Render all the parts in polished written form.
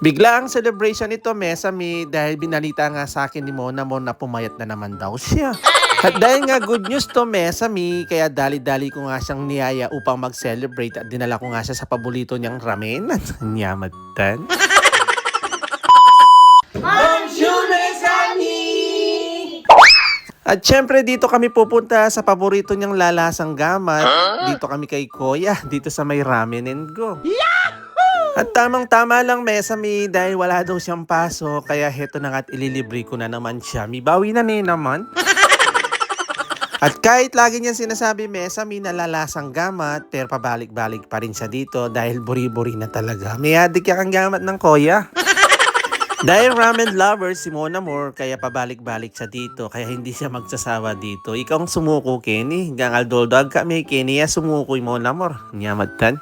Bigla ang celebration nito, Mesami, dahil binalita nga sa akin ni Mona Mo na pumayat na naman daw siya. At dahil nga good news to, Mesami, kaya dali-dali ko nga siyang niyaya upang mag-celebrate at dinala ko nga siya sa paborito niyang ramen. Nyamatan. Bonjour, Mesami! At syempre dito kami pupunta sa paborito niyang lalasang gamat. Dito kami kay Kuya, dito sa may Ramen and Go. At tamang-tama lang, Mesami, dahil wala daw siyang paso, kaya heto na nga't ililibre ko na naman siya. Mibawi na naman. At kahit lagi niyang sinasabi, Mesami, nalalasang gamat, pero pabalik-balik pa rin siya dito dahil buri-buri na talaga. May adik ang gamat ng Kuya. Dahil ramen lover si Mona Moore, kaya pabalik-balik siya dito, kaya hindi siya magsasawa dito. Ikaw ang sumuko, Kenny. Gangal doldog kami, Kenny, sumuko yung Mona Moore. Nyamatan.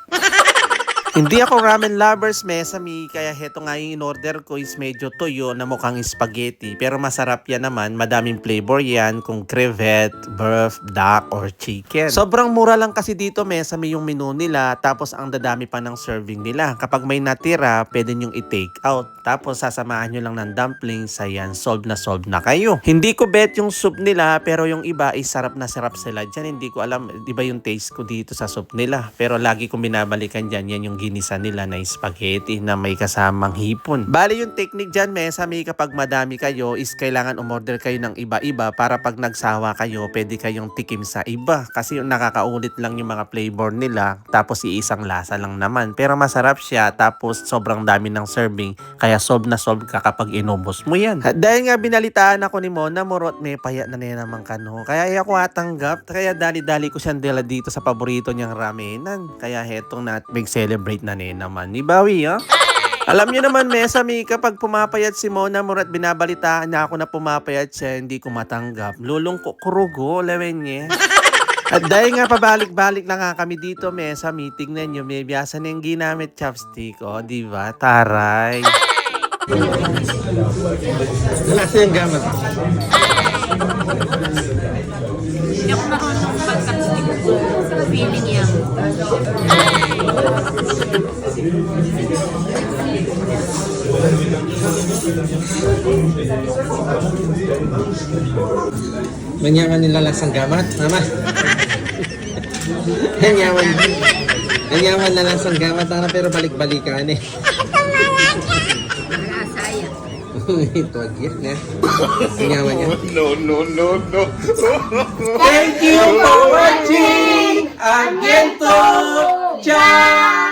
Hindi ako ramen lovers, Mesami, kaya heto nga yung in-order ko is medyo toyo na mukhang spaghetti. Pero masarap yan naman, madaming flavor yan kung crevette, beef, duck, or chicken. Sobrang mura lang kasi dito, Mesami, yung menu nila, tapos ang dadami pa ng serving nila. Kapag may natira, pwede nyong i-take out. Tapos sasamahan nyo lang ng dumplings, ayan, solve na kayo. Hindi ko bet yung soup nila, pero yung iba is sarap na sarap sila dyan. Hindi ko alam, iba yung taste ko dito sa soup nila. Pero lagi kong binabalikan dyan, yan yung ginisa nila na spaghetti na may kasamang hipon. Bali yung technique dyan, Mesami, kapag madami kayo is kailangan umorder kayo ng iba-iba para pag nagsawa kayo, pwede kayong tikim sa iba. Kasi yung nakakaulit lang yung mga flavor nila, tapos iisang lasa lang naman. Pero masarap siya, tapos sobrang dami ng serving, kaya solve na solve ka kapag inubos mo yan. At dahil nga binalitaan ako ni Mona Morot, may payat na naman kano. Kaya ako atanggap, kaya dali-dali ko siyang dala dito sa paborito niyang ramenan. Kaya hetong na mag-celebrate na naman. Ibawi, ha? Alam niyo naman, Mesami, kapag pumapayat si Mona Moore at binabalitaan niya ako na pumapayat siya, hindi ko matanggap. Lulungko kurugo, lewen niya. At dahil nga pabalik-balik lang nga kami dito, Mesami, tignan niyo, may biyasa na yung ginamit chopstick, o, diba? Taray. Nasa yung gamat? Hindi ako marunong pag-chopstick. Feeling yan. Manyaman nila lasang gamat, mama. Manyaman na lasang gamat, pero balik-balikan eh. Nakakasaya. Ito agir na. Manyaman niya. No. Thank you for watching. Again to Ciao!